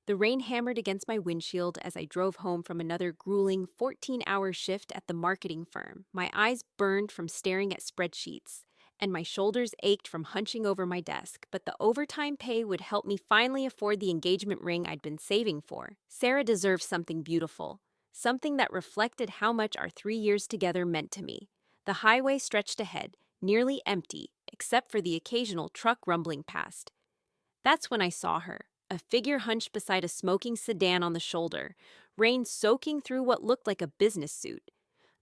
The rain hammered against my windshield as I drove home from another grueling 14-hour shift at the marketing firm. My eyes burned from staring at spreadsheets, and my shoulders ached from hunching over my desk, but the overtime pay would help me finally afford the engagement ring I'd been saving for. Sarah deserved something beautiful, something that reflected how much our 3 years together meant to me. The highway stretched ahead, nearly empty, except for the occasional truck rumbling past. That's when I saw her, a figure hunched beside a smoking sedan on the shoulder, rain soaking through what looked like a business suit.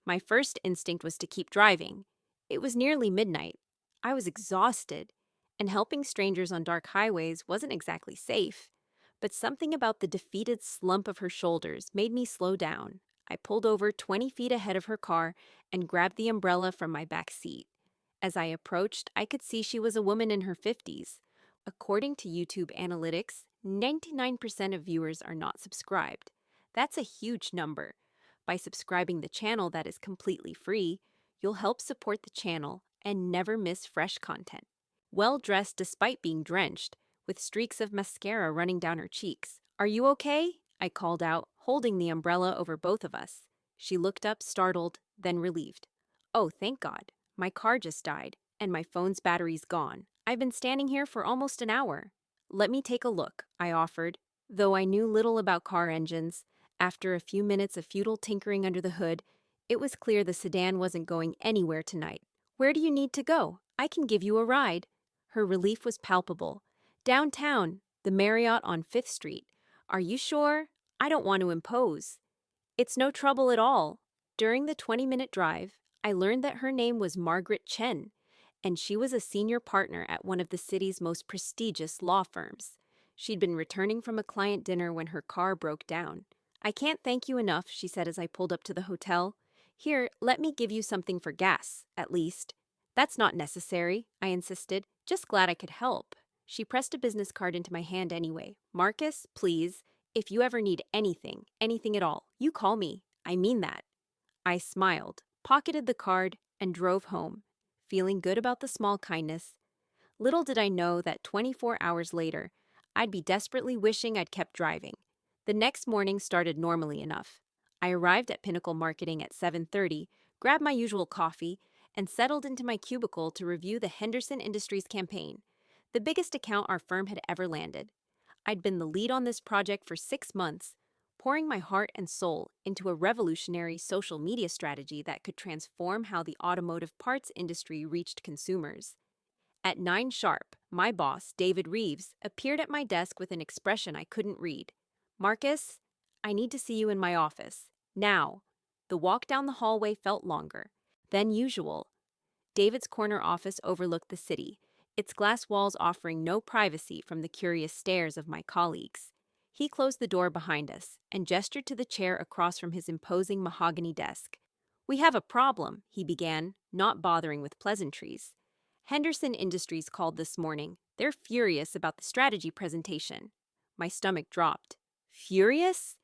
My first instinct was to keep driving. It was nearly midnight. I was exhausted, and helping strangers on dark highways wasn't exactly safe. But something about the defeated slump of her shoulders made me slow down. I pulled over 20 feet ahead of her car and grabbed the umbrella from my back seat. As I approached, I could see she was a woman in her 50s. According to YouTube analytics, 99% of viewers are not subscribed. That's a huge number. By subscribing the channel that is completely free, you'll help support the channel and never miss fresh content. Well dressed despite being drenched, with streaks of mascara running down her cheeks. "Are you okay?" I called out, holding the umbrella over both of us. She looked up, startled, then relieved. "Oh, thank God. My car just died, and my phone's battery's gone. I've been standing here for almost an hour." "Let me take a look," I offered. Though I knew little about car engines, after a few minutes of futile tinkering under the hood, it was clear the sedan wasn't going anywhere tonight. "Where do you need to go? I can give you a ride." Her relief was palpable. "Downtown, the Marriott on 5th Street. Are you sure? I don't want to impose." "It's no trouble at all." During the 20-minute drive, I learned that her name was Margaret Chen, and she was a senior partner at one of the city's most prestigious law firms. She'd been returning from a client dinner when her car broke down. "I can't thank you enough," she said as I pulled up to the hotel. "Here, let me give you something for gas, at least." "That's not necessary," I insisted. "Just glad I could help." She pressed a business card into my hand anyway. "Marcus, please, if you ever need anything, anything at all, you call me. I mean that." I smiled, pocketed the card, and drove home, feeling good about the small kindness. Little did I know that 24 hours later, I'd be desperately wishing I'd kept driving. The next morning started normally enough. I arrived at Pinnacle Marketing at 7:30, grabbed my usual coffee, and settled into my cubicle to review the Henderson Industries campaign, the biggest account our firm had ever landed. I'd been the lead on this project for 6 months, pouring my heart and soul into a revolutionary social media strategy that could transform how the automotive parts industry reached consumers. At 9 sharp, my boss, David Reeves, appeared at my desk with an expression I couldn't read. "Marcus, I need to see you in my office. Now." The walk down the hallway felt longer than usual. David's corner office overlooked the city, its glass walls offering no privacy from the curious stares of my colleagues. He closed the door behind us and gestured to the chair across from his imposing mahogany desk. "We have a problem," he began, not bothering with pleasantries. "Henderson Industries called this morning. They're furious about the strategy presentation." My stomach dropped. "Furious?"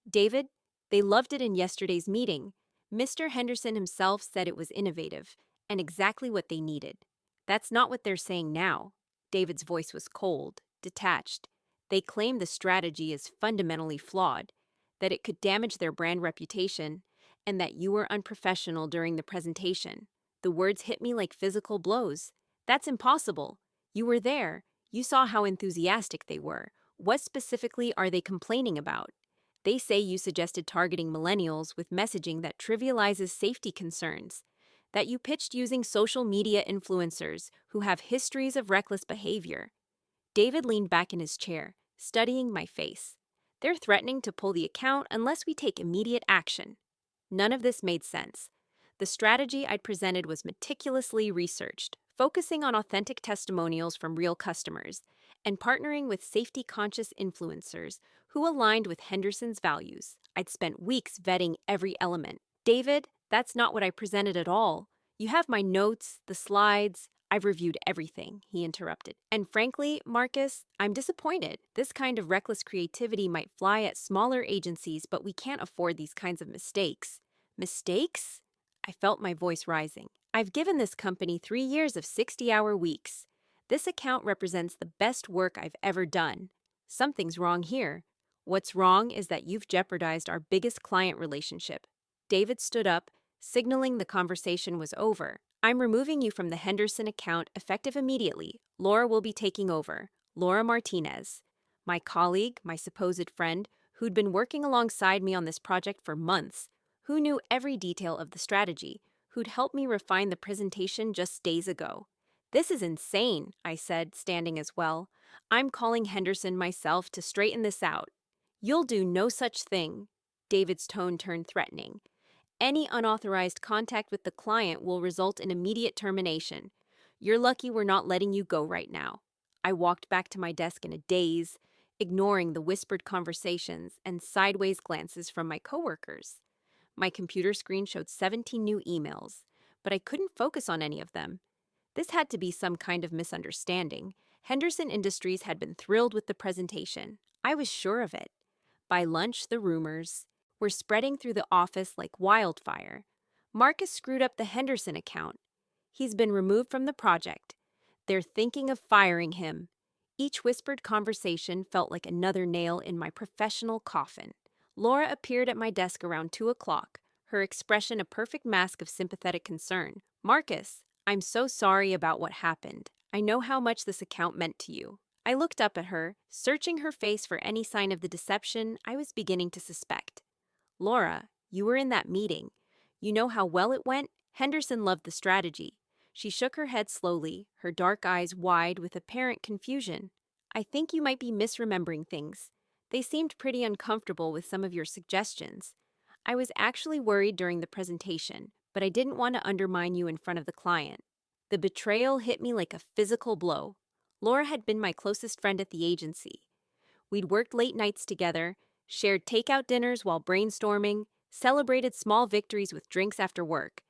"David, they loved it in yesterday's meeting. Mr. Henderson himself said it was innovative and exactly what they needed." "That's not what they're saying now." David's voice was cold, detached. "They claim the strategy is fundamentally flawed, that it could damage their brand reputation, and that you were unprofessional during the presentation." The words hit me like physical blows. "That's impossible. You were there. You saw how enthusiastic they were. What specifically are they complaining about?" "They say you suggested targeting millennials with messaging that trivializes safety concerns, that you pitched using social media influencers who have histories of reckless behavior." David leaned back in his chair, studying my face. "They're threatening to pull the account unless we take immediate action." None of this made sense. The strategy I'd presented was meticulously researched, focusing on authentic testimonials from real customers, and partnering with safety-conscious influencers who aligned with Henderson's values. I'd spent weeks vetting every element. "David, that's not what I presented at all. You have my notes, the slides. I've reviewed everything," he interrupted. "And frankly, Marcus, I'm disappointed. This kind of reckless creativity might fly at smaller agencies, but we can't afford these kinds of mistakes." "Mistakes?" I felt my voice rising. "I've given this company 3 years of 60-hour weeks. This account represents the best work I've ever done. Something's wrong here. What's wrong is that you've jeopardized our biggest client relationship. David stood up, signaling the conversation was over. I'm removing you from the Henderson account effective immediately. Laura will be taking over. Laura Martinez. My colleague, my supposed friend, who'd been working alongside me on this project for months, who knew every detail of the strategy, who'd helped me refine the presentation just days ago. This is insane, I said, standing as well. I'm calling Henderson myself to straighten this out. You'll do no such thing. David's tone turned threatening. Any unauthorized contact with the client will result in immediate termination. You're lucky we're not letting you go right now. I walked back to my desk in a daze, ignoring the whispered conversations and sideways glances from my coworkers. My computer screen showed 17 new emails, but I couldn't focus on any of them. This had to be some kind of misunderstanding. Henderson Industries had been thrilled with the presentation. I was sure of it. By lunch, the rumors were spreading through the office like wildfire. Marcus screwed up the Henderson account. He's been removed from the project. They're thinking of firing him. Each whispered conversation felt like another nail in my professional coffin. Laura appeared at my desk around 2 o'clock, her expression a perfect mask of sympathetic concern. Marcus, I'm so sorry about what happened. I know how much this account meant to you. I looked up at her, searching her face for any sign of the deception I was beginning to suspect. Laura, you were in that meeting. You know how well it went? Henderson loved the strategy. She shook her head slowly, her dark eyes wide with apparent confusion. I think you might be misremembering things. They seemed pretty uncomfortable with some of your suggestions. I was actually worried during the presentation, but I didn't want to undermine you in front of the client. The betrayal hit me like a physical blow. Laura had been my closest friend at the agency. We'd worked late nights together, shared takeout dinners while brainstorming, celebrated small victories with drinks after work.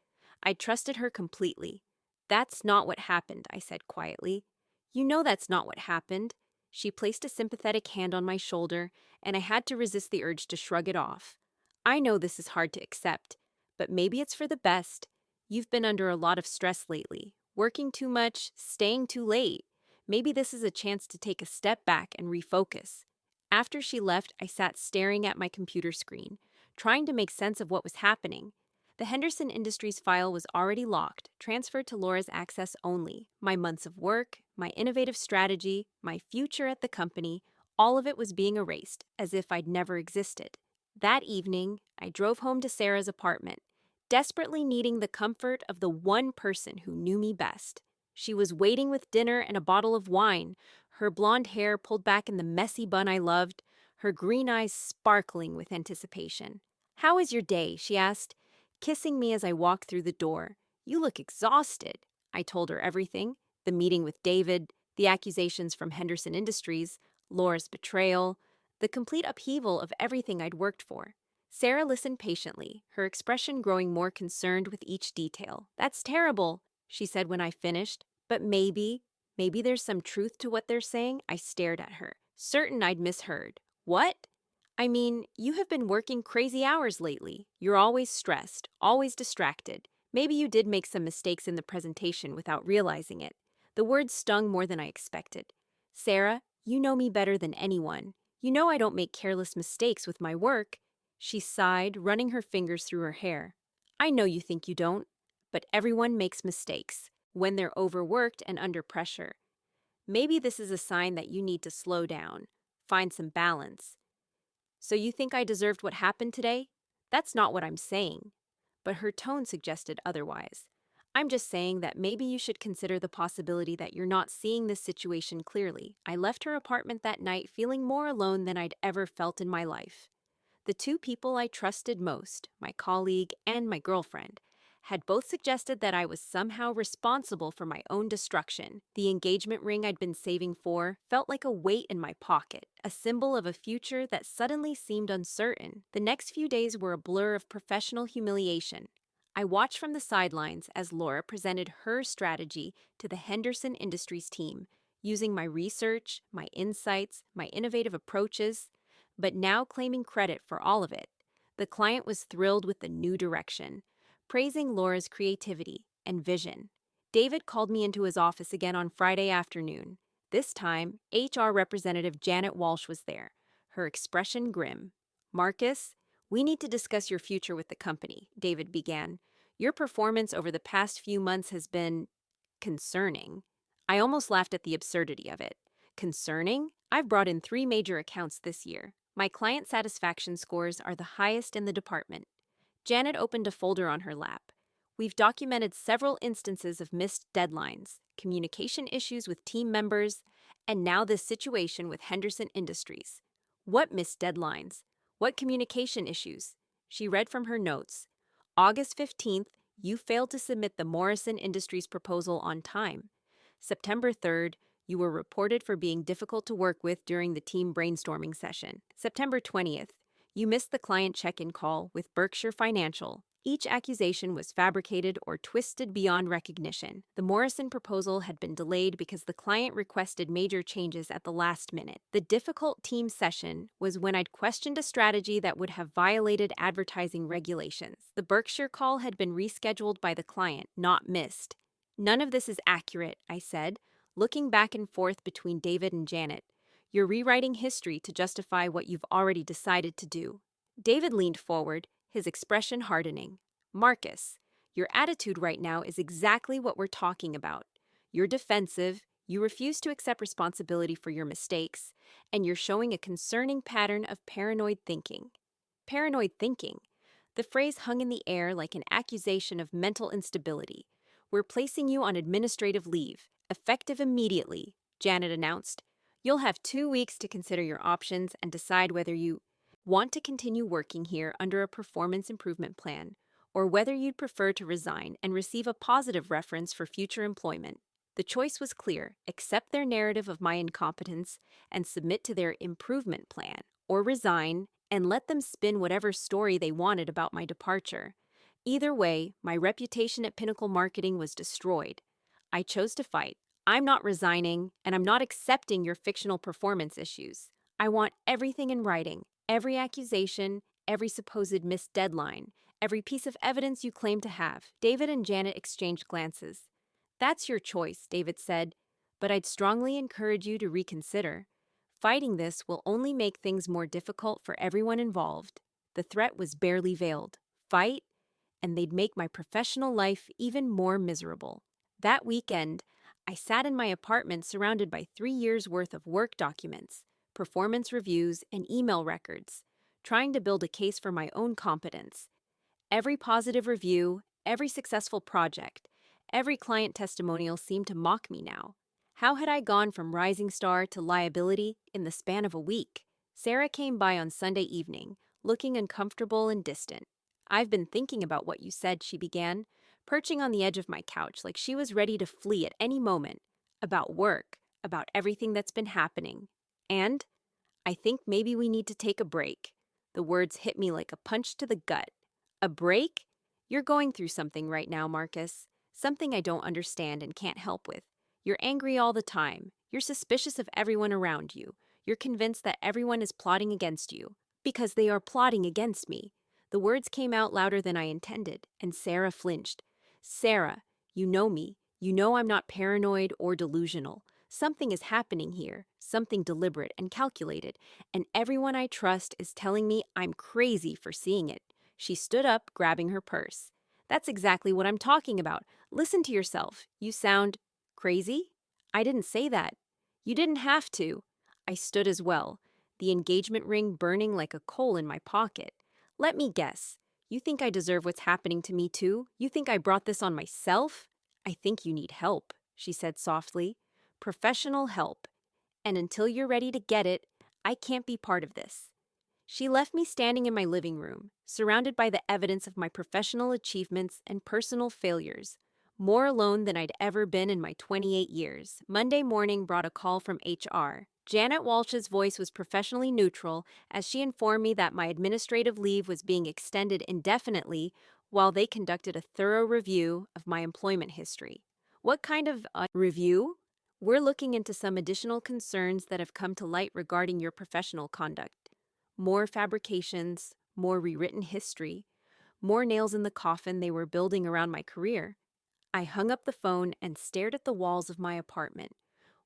I trusted her completely. That's not what happened, I said quietly. You know that's not what happened. She placed a sympathetic hand on my shoulder, and I had to resist the urge to shrug it off. I know this is hard to accept, but maybe it's for the best. You've been under a lot of stress lately, working too much, staying too late. Maybe this is a chance to take a step back and refocus. After she left, I sat staring at my computer screen, trying to make sense of what was happening. The Henderson Industries file was already locked, transferred to Laura's access only. My months of work, my innovative strategy, my future at the company, all of it was being erased, as if I'd never existed. That evening, I drove home to Sarah's apartment, desperately needing the comfort of the one person who knew me best. She was waiting with dinner and a bottle of wine, her blonde hair pulled back in the messy bun I loved, her green eyes sparkling with anticipation. "How is your day?" she asked, kissing me as I walked through the door. "You look exhausted." I told her everything: the meeting with David, the accusations from Henderson Industries, Laura's betrayal, the complete upheaval of everything I'd worked for. Sarah listened patiently, her expression growing more concerned with each detail. "That's terrible," she said when I finished. "But maybe there's some truth to what they're saying." I stared at her, certain I'd misheard. "What?" "I mean, you have been working crazy hours lately. You're always stressed, always distracted. Maybe you did make some mistakes in the presentation without realizing it." The words stung more than I expected. "Sarah, you know me better than anyone. You know I don't make careless mistakes with my work." She sighed, running her fingers through her hair. "I know you think you don't, but everyone makes mistakes when they're overworked and under pressure. Maybe this is a sign that you need to slow down, find some balance. So you think I deserved what happened today? That's not what I'm saying." But her tone suggested otherwise. "I'm just saying that maybe you should consider the possibility that you're not seeing this situation clearly." I left her apartment that night feeling more alone than I'd ever felt in my life. The two people I trusted most, my colleague and my girlfriend, had both suggested that I was somehow responsible for my own destruction. The engagement ring I'd been saving for felt like a weight in my pocket, a symbol of a future that suddenly seemed uncertain. The next few days were a blur of professional humiliation. I watched from the sidelines as Laura presented her strategy to the Henderson Industries team, using my research, my insights, my innovative approaches, but now claiming credit for all of it. The client was thrilled with the new direction, praising Laura's creativity and vision. David called me into his office again on Friday afternoon. This time, HR representative Janet Walsh was there, her expression grim. "Marcus, we need to discuss your future with the company," David began. "Your performance over the past few months has been concerning." I almost laughed at the absurdity of it. Concerning? I've brought in 3 major accounts this year. My client satisfaction scores are the highest in the department. Janet opened a folder on her lap. "We've documented several instances of missed deadlines, communication issues with team members, and now this situation with Henderson Industries." "What missed deadlines? What communication issues?" She read from her notes. "August 15th, you failed to submit the Morrison Industries proposal on time. September 3rd, you were reported for being difficult to work with during the team brainstorming session. September 20th, you missed the client check-in call with Berkshire Financial. Each accusation was fabricated or twisted beyond recognition. The Morrison proposal had been delayed because the client requested major changes at the last minute. The difficult team session was when I'd questioned a strategy that would have violated advertising regulations. The Berkshire call had been rescheduled by the client, not missed." "None of this is accurate," I said, looking back and forth between David and Janet. "You're rewriting history to justify what you've already decided to do." David leaned forward, his expression hardening. "Marcus, your attitude right now is exactly what we're talking about. You're defensive, you refuse to accept responsibility for your mistakes, and you're showing a concerning pattern of paranoid thinking." Paranoid thinking? The phrase hung in the air like an accusation of mental instability. "We're placing you on administrative leave, effective immediately," Janet announced. "You'll have 2 weeks to consider your options and decide whether you want to continue working here under a performance improvement plan, or whether you'd prefer to resign and receive a positive reference for future employment." The choice was clear: accept their narrative of my incompetence and submit to their improvement plan, or resign and let them spin whatever story they wanted about my departure. Either way, my reputation at Pinnacle Marketing was destroyed. I chose to fight. "I'm not resigning, and I'm not accepting your fictional performance issues. I want everything in writing, every accusation, every supposed missed deadline, every piece of evidence you claim to have." David and Janet exchanged glances. "That's your choice," David said, "but I'd strongly encourage you to reconsider. Fighting this will only make things more difficult for everyone involved." The threat was barely veiled. Fight, and they'd make my professional life even more miserable. That weekend, I sat in my apartment surrounded by 3 years' worth of work documents, performance reviews, and email records, trying to build a case for my own competence. Every positive review, every successful project, every client testimonial seemed to mock me now. How had I gone from rising star to liability in the span of a week? Sarah came by on Sunday evening, looking uncomfortable and distant. "I've been thinking about what you said," she began, perching on the edge of my couch like she was ready to flee at any moment. "About work, about everything that's been happening. And I think maybe we need to take a break." The words hit me like a punch to the gut. "A break? You're going through something right now, Marcus. Something I don't understand and can't help with. You're angry all the time. You're suspicious of everyone around you. You're convinced that everyone is plotting against you. Because they are plotting against me." The words came out louder than I intended, and Sarah flinched. "Sarah, you know me. You know I'm not paranoid or delusional. Something is happening here, something deliberate and calculated, and everyone I trust is telling me I'm crazy for seeing it." She stood up, grabbing her purse. "That's exactly what I'm talking about. Listen to yourself. You sound crazy?" "I didn't say that." "You didn't have to." I stood as well, the engagement ring burning like a coal in my pocket. "Let me guess. You think I deserve what's happening to me too? You think I brought this on myself?" "I think you need help," she said softly. "Professional help. And until you're ready to get it, I can't be part of this." She left me standing in my living room, surrounded by the evidence of my professional achievements and personal failures, more alone than I'd ever been in my 28 years. Monday morning brought a call from HR. Janet Walsh's voice was professionally neutral as she informed me that my administrative leave was being extended indefinitely while they conducted a thorough review of my employment history. "What kind of review?" "We're looking into some additional concerns that have come to light regarding your professional conduct. More fabrications, more rewritten history, more nails in the coffin they were building around my career." I hung up the phone and stared at the walls of my apartment,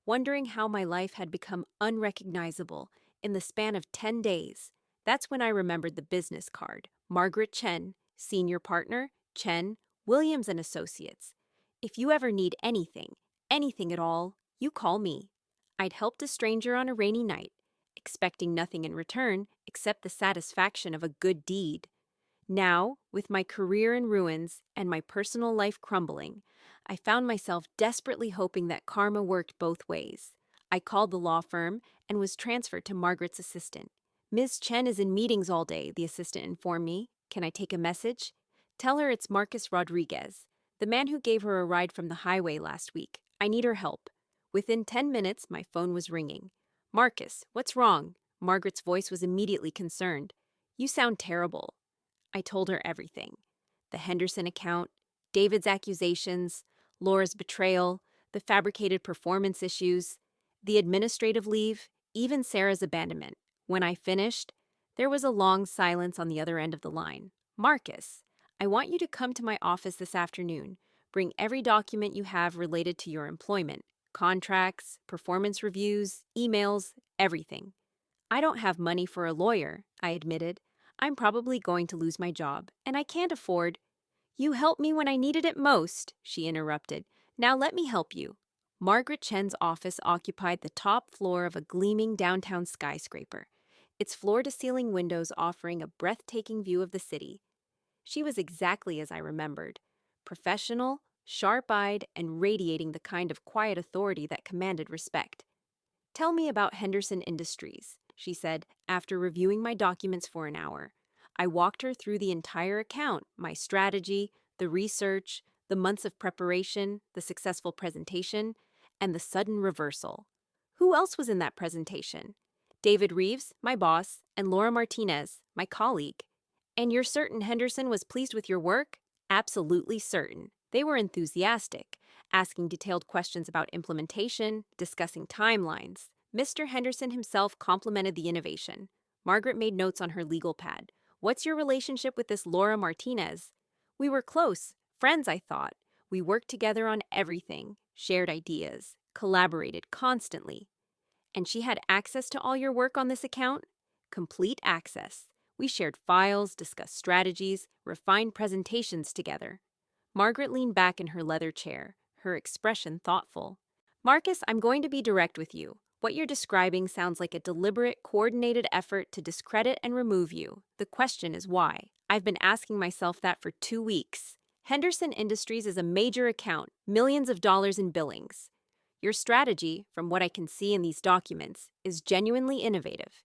wondering how my life had become unrecognizable in the span of 10 days. That's when I remembered the business card. Margaret Chen, senior partner, Chen, Williams and Associates. If you ever need anything, anything at all, you call me. I'd helped a stranger on a rainy night, expecting nothing in return except the satisfaction of a good deed. Now, with my career in ruins and my personal life crumbling, I found myself desperately hoping that karma worked both ways. I called the law firm and was transferred to Margaret's assistant. Ms. Chen is in meetings all day, the assistant informed me. Can I take a message? Tell her it's Marcus Rodriguez, the man who gave her a ride from the highway last week. I need her help. Within 10 minutes, my phone was ringing. Marcus, what's wrong? Margaret's voice was immediately concerned. You sound terrible. I told her everything. The Henderson account, David's accusations, Laura's betrayal, the fabricated performance issues, the administrative leave, even Sarah's abandonment. When I finished, there was a long silence on the other end of the line. Marcus, I want you to come to my office this afternoon. Bring every document you have related to your employment, contracts, performance reviews, emails, everything. I don't have money for a lawyer, I admitted. I'm probably going to lose my job, and I can't afford. You helped me when I needed it most, she interrupted. Now let me help you. Margaret Chen's office occupied the top floor of a gleaming downtown skyscraper, its floor-to-ceiling windows offering a breathtaking view of the city. She was exactly as I remembered, professional, sharp-eyed, and radiating the kind of quiet authority that commanded respect. Tell me about Henderson Industries, she said, after reviewing my documents for an hour. I walked her through the entire account, my strategy, the research, the months of preparation, the successful presentation, and the sudden reversal. Who else was in that presentation? David Reeves, my boss, and Laura Martinez, my colleague. And you're certain Henderson was pleased with your work? Absolutely certain. They were enthusiastic, asking detailed questions about implementation, discussing timelines. Mr. Henderson himself complimented the innovation. Margaret made notes on her legal pad. What's your relationship with this Laura Martinez? We were close, friends, I thought. We worked together on everything, shared ideas, collaborated constantly. And she had access to all your work on this account? Complete access. We shared files, discussed strategies, refined presentations together. Margaret leaned back in her leather chair, her expression thoughtful. Marcus, I'm going to be direct with you. What you're describing sounds like a deliberate, coordinated effort to discredit and remove you. The question is why. I've been asking myself that for 2 weeks. Henderson Industries is a major account, millions of dollars in billings. Your strategy, from what I can see in these documents, is genuinely innovative.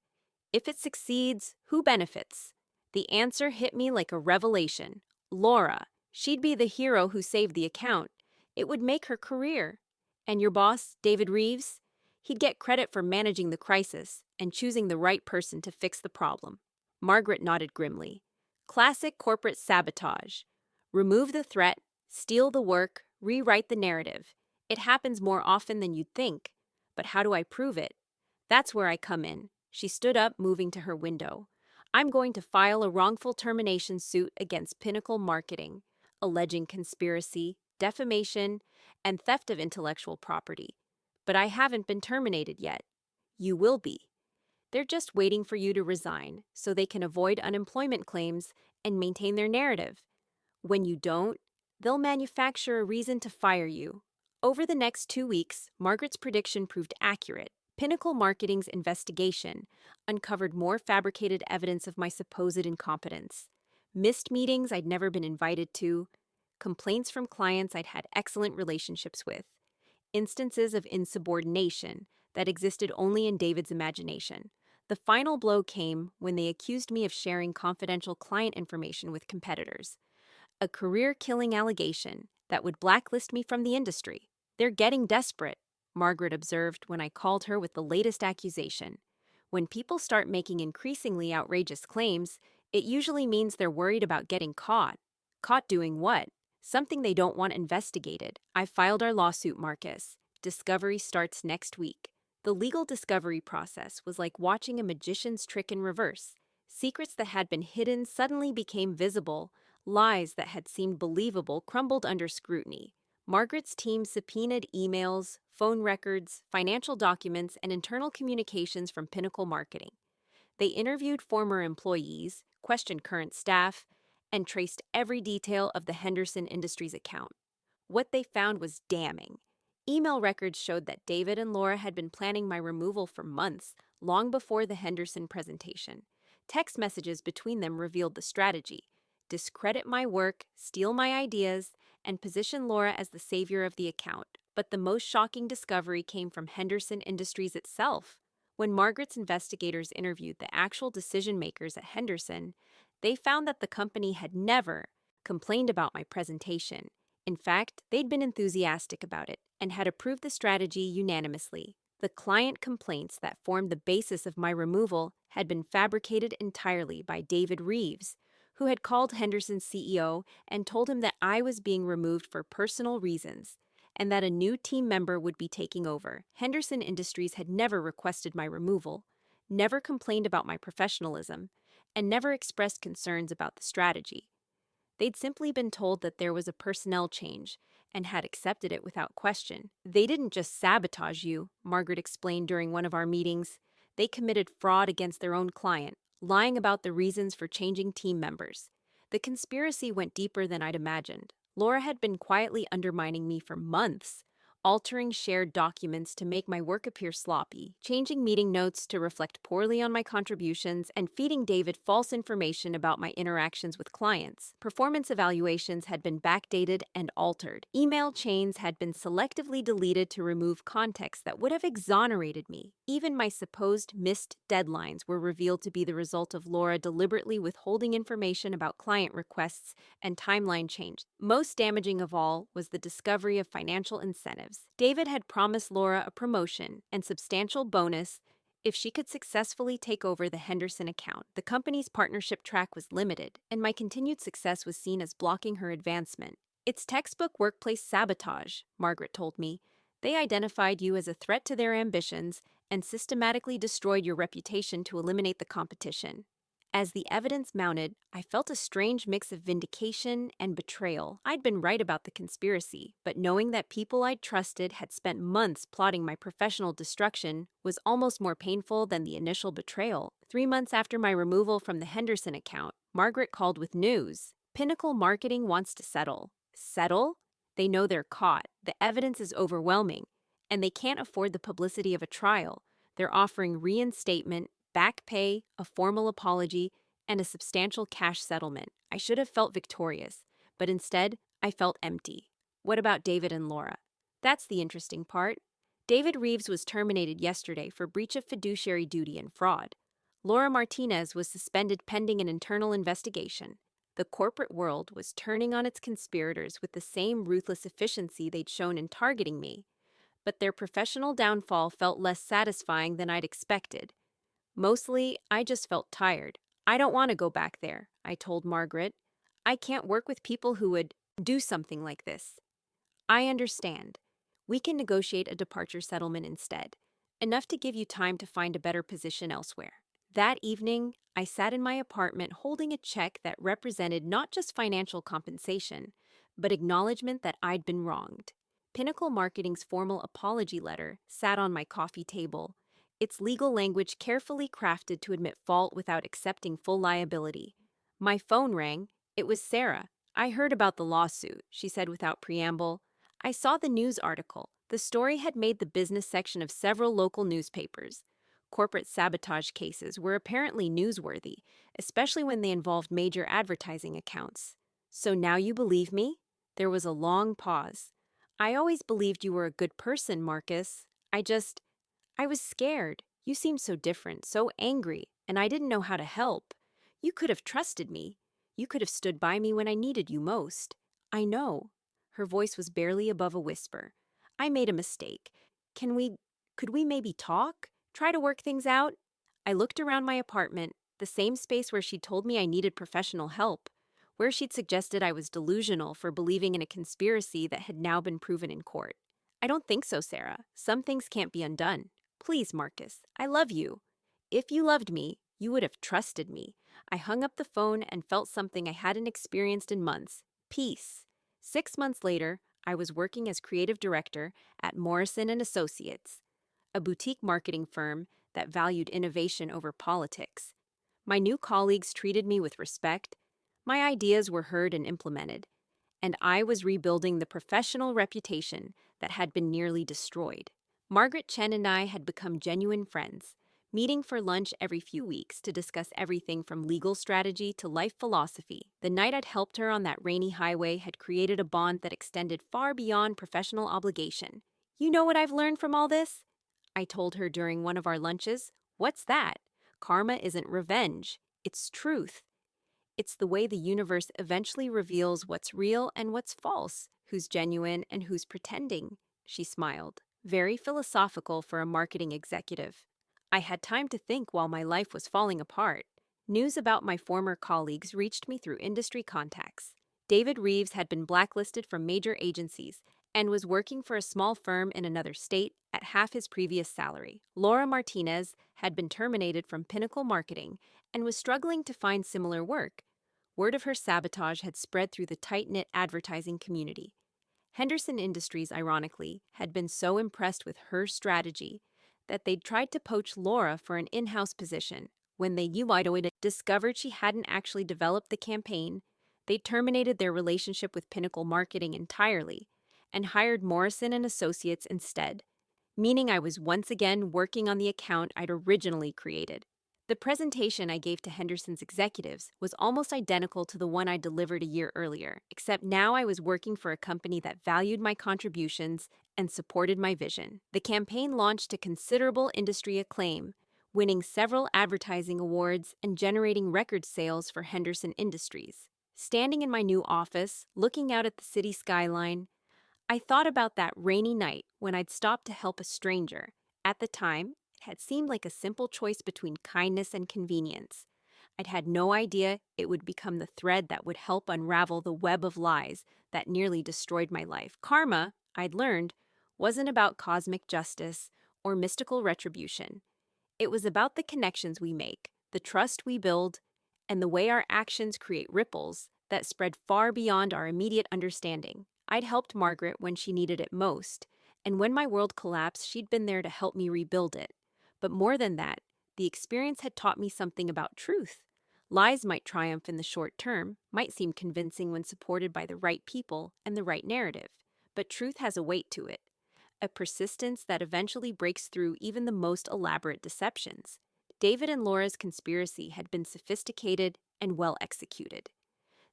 If it succeeds, who benefits? The answer hit me like a revelation. Laura. She'd be the hero who saved the account. It would make her career. And your boss, David Reeves? He'd get credit for managing the crisis and choosing the right person to fix the problem. Margaret nodded grimly. Classic corporate sabotage. Remove the threat, steal the work, rewrite the narrative. It happens more often than you'd think. But how do I prove it? That's where I come in. She stood up, moving to her window. I'm going to file a wrongful termination suit against Pinnacle Marketing, alleging conspiracy, defamation, and theft of intellectual property. But I haven't been terminated yet. You will be. They're just waiting for you to resign so they can avoid unemployment claims and maintain their narrative. When you don't, they'll manufacture a reason to fire you. Over the next 2 weeks, Margaret's prediction proved accurate. Pinnacle Marketing's investigation uncovered more fabricated evidence of my supposed incompetence. Missed meetings I'd never been invited to, complaints from clients I'd had excellent relationships with, instances of insubordination that existed only in David's imagination. The final blow came when they accused me of sharing confidential client information with competitors, a career-killing allegation that would blacklist me from the industry. They're getting desperate, Margaret observed when I called her with the latest accusation. When people start making increasingly outrageous claims, it usually means they're worried about getting caught. Caught doing what? Something they don't want investigated. I filed our lawsuit, Marcus. Discovery starts next week. The legal discovery process was like watching a magician's trick in reverse. Secrets that had been hidden suddenly became visible. Lies that had seemed believable crumbled under scrutiny. Margaret's team subpoenaed emails, phone records, financial documents, and internal communications from Pinnacle Marketing. They interviewed former employees, questioned current staff, and traced every detail of the Henderson Industries account. What they found was damning. Email records showed that David and Laura had been planning my removal for months, long before the Henderson presentation. Text messages between them revealed the strategy: discredit my work, steal my ideas, and position Laura as the savior of the account. But the most shocking discovery came from Henderson Industries itself. When Margaret's investigators interviewed the actual decision makers at Henderson, they found that the company had never complained about my presentation. In fact, they'd been enthusiastic about it and had approved the strategy unanimously. The client complaints that formed the basis of my removal had been fabricated entirely by David Reeves, who had called Henderson's CEO and told him that I was being removed for personal reasons and that a new team member would be taking over. Henderson Industries had never requested my removal, never complained about my professionalism, and never expressed concerns about the strategy. They'd simply been told that there was a personnel change and had accepted it without question. They didn't just sabotage you, Margaret explained during one of our meetings. They committed fraud against their own client, lying about the reasons for changing team members. The conspiracy went deeper than I'd imagined. Laura had been quietly undermining me for months, altering shared documents to make my work appear sloppy, changing meeting notes to reflect poorly on my contributions, and feeding David false information about my interactions with clients. Performance evaluations had been backdated and altered. Email chains had been selectively deleted to remove context that would have exonerated me. Even my supposed missed deadlines were revealed to be the result of Laura deliberately withholding information about client requests and timeline change. Most damaging of all was the discovery of financial incentives. David had promised Laura a promotion and substantial bonus if she could successfully take over the Henderson account. The company's partnership track was limited, and my continued success was seen as blocking her advancement. It's textbook workplace sabotage, Margaret told me. They identified you as a threat to their ambitions and systematically destroyed your reputation to eliminate the competition. As the evidence mounted, I felt a strange mix of vindication and betrayal. I'd been right about the conspiracy, but knowing that people I'd trusted had spent months plotting my professional destruction was almost more painful than the initial betrayal. 3 months after my removal from the Henderson account, Margaret called with news. Pinnacle Marketing wants to settle. Settle? They know they're caught. The evidence is overwhelming, and they can't afford the publicity of a trial. They're offering reinstatement, back pay, a formal apology, and a substantial cash settlement. I should have felt victorious, but instead, I felt empty. What about David and Laura? That's the interesting part. David Reeves was terminated yesterday for breach of fiduciary duty and fraud. Laura Martinez was suspended pending an internal investigation. The corporate world was turning on its conspirators with the same ruthless efficiency they'd shown in targeting me. But their professional downfall felt less satisfying than I'd expected. Mostly, I just felt tired. I don't want to go back there, I told Margaret. I can't work with people who would do something like this. I understand. We can negotiate a departure settlement instead, enough to give you time to find a better position elsewhere. That evening, I sat in my apartment holding a check that represented not just financial compensation, but acknowledgement that I'd been wronged. Pinnacle Marketing's formal apology letter sat on my coffee table, its legal language carefully crafted to admit fault without accepting full liability. My phone rang. It was Sarah. I heard about the lawsuit, she said without preamble. I saw the news article. The story had made the business section of several local newspapers. Corporate sabotage cases were apparently newsworthy, especially when they involved major advertising accounts. So now you believe me? There was a long pause. I always believed you were a good person, Marcus. I was scared. You seemed so different, so angry, and I didn't know how to help. You could have trusted me. You could have stood by me when I needed you most. I know. Her voice was barely above a whisper. I made a mistake. Could we maybe talk? Try to work things out? I looked around my apartment, the same space where she'd told me I needed professional help, where she'd suggested I was delusional for believing in a conspiracy that had now been proven in court. I don't think so, Sarah. Some things can't be undone. Please, Marcus, I love you. If you loved me, you would have trusted me. I hung up the phone and felt something I hadn't experienced in months: peace. 6 months later, I was working as creative director at Morrison and Associates, a boutique marketing firm that valued innovation over politics. My new colleagues treated me with respect, my ideas were heard and implemented, and I was rebuilding the professional reputation that had been nearly destroyed. Margaret Chen and I had become genuine friends, meeting for lunch every few weeks to discuss everything from legal strategy to life philosophy. The night I'd helped her on that rainy highway had created a bond that extended far beyond professional obligation. "You know what I've learned from all this?" I told her during one of our lunches. "What's that? Karma isn't revenge, it's truth. It's the way the universe eventually reveals what's real and what's false, who's genuine and who's pretending." She smiled, very philosophical for a marketing executive. I had time to think while my life was falling apart. News about my former colleagues reached me through industry contacts. David Reeves had been blacklisted from major agencies and was working for a small firm in another state at half his previous salary. Laura Martinez had been terminated from Pinnacle Marketing and was struggling to find similar work. Word of her sabotage had spread through the tight-knit advertising community. Henderson Industries, ironically, had been so impressed with her strategy that they'd tried to poach Laura for an in-house position. When they discovered she hadn't actually developed the campaign, they terminated their relationship with Pinnacle Marketing entirely and hired Morrison and Associates instead, meaning I was once again working on the account I'd originally created. The presentation I gave to Henderson's executives was almost identical to the one I delivered a year earlier, except now I was working for a company that valued my contributions and supported my vision. The campaign launched to considerable industry acclaim, winning several advertising awards and generating record sales for Henderson Industries. Standing in my new office, looking out at the city skyline, I thought about that rainy night when I'd stopped to help a stranger. At the time, it had seemed like a simple choice between kindness and convenience. I'd had no idea it would become the thread that would help unravel the web of lies that nearly destroyed my life. Karma, I'd learned, wasn't about cosmic justice or mystical retribution. It was about the connections we make, the trust we build, and the way our actions create ripples that spread far beyond our immediate understanding. I'd helped Margaret when she needed it most, and when my world collapsed, she'd been there to help me rebuild it. But more than that, the experience had taught me something about truth. Lies might triumph in the short term, might seem convincing when supported by the right people and the right narrative, but truth has a weight to it, a persistence that eventually breaks through even the most elaborate deceptions. David and Laura's conspiracy had been sophisticated and well executed.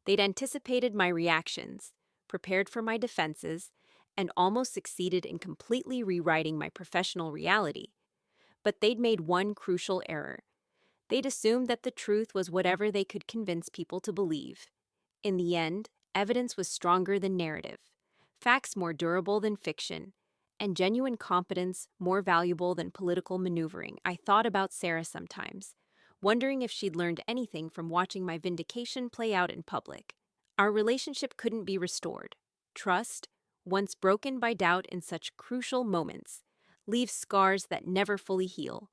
They'd anticipated my reactions, prepared for my defenses, and almost succeeded in completely rewriting my professional reality. But they'd made one crucial error. They'd assumed that the truth was whatever they could convince people to believe. In the end, evidence was stronger than narrative, facts more durable than fiction, and genuine competence more valuable than political maneuvering. I thought about Sarah sometimes, wondering if she'd learned anything from watching my vindication play out in public. Our relationship couldn't be restored. Trust, once broken by doubt in such crucial moments, leaves scars that never fully heal.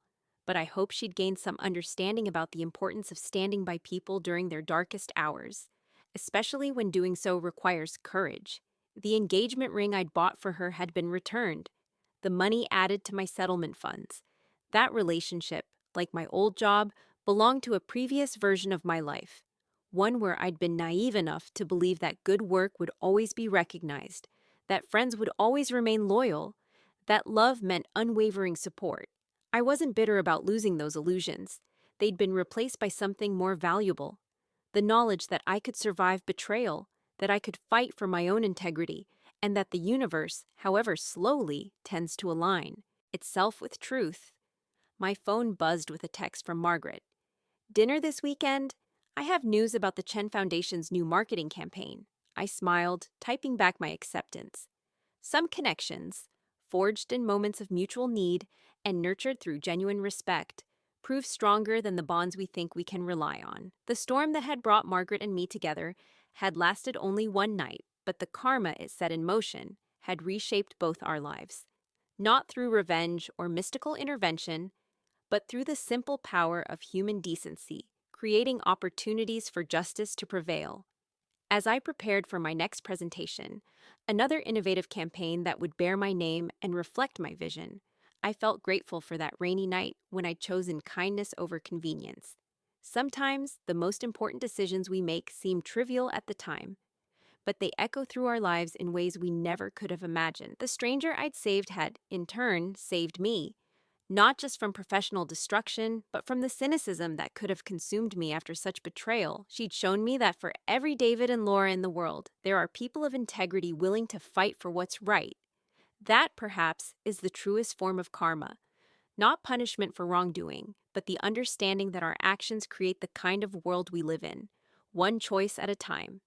But I hope she'd gained some understanding about the importance of standing by people during their darkest hours, especially when doing so requires courage. The engagement ring I'd bought for her had been returned, the money added to my settlement funds. That relationship, like my old job, belonged to a previous version of my life, one where I'd been naive enough to believe that good work would always be recognized, that friends would always remain loyal, that love meant unwavering support. I wasn't bitter about losing those illusions. They'd been replaced by something more valuable, the knowledge that I could survive betrayal, that I could fight for my own integrity, and that the universe, however slowly, tends to align itself with truth. My phone buzzed with a text from Margaret. "Dinner this weekend? I have news about the Chen Foundation's new marketing campaign." I smiled, typing back my acceptance. Some connections, forged in moments of mutual need and nurtured through genuine respect, prove stronger than the bonds we think we can rely on. The storm that had brought Margaret and me together had lasted only one night, but the karma it set in motion had reshaped both our lives. Not through revenge or mystical intervention, but through the simple power of human decency, creating opportunities for justice to prevail. As I prepared for my next presentation, another innovative campaign that would bear my name and reflect my vision, I felt grateful for that rainy night when I'd chosen kindness over convenience. Sometimes the most important decisions we make seem trivial at the time, but they echo through our lives in ways we never could have imagined. The stranger I'd saved had, in turn, saved me, not just from professional destruction, but from the cynicism that could have consumed me after such betrayal. She'd shown me that for every David and Laura in the world, there are people of integrity willing to fight for what's right. That, perhaps, is the truest form of karma. Not punishment for wrongdoing, but the understanding that our actions create the kind of world we live in, one choice at a time.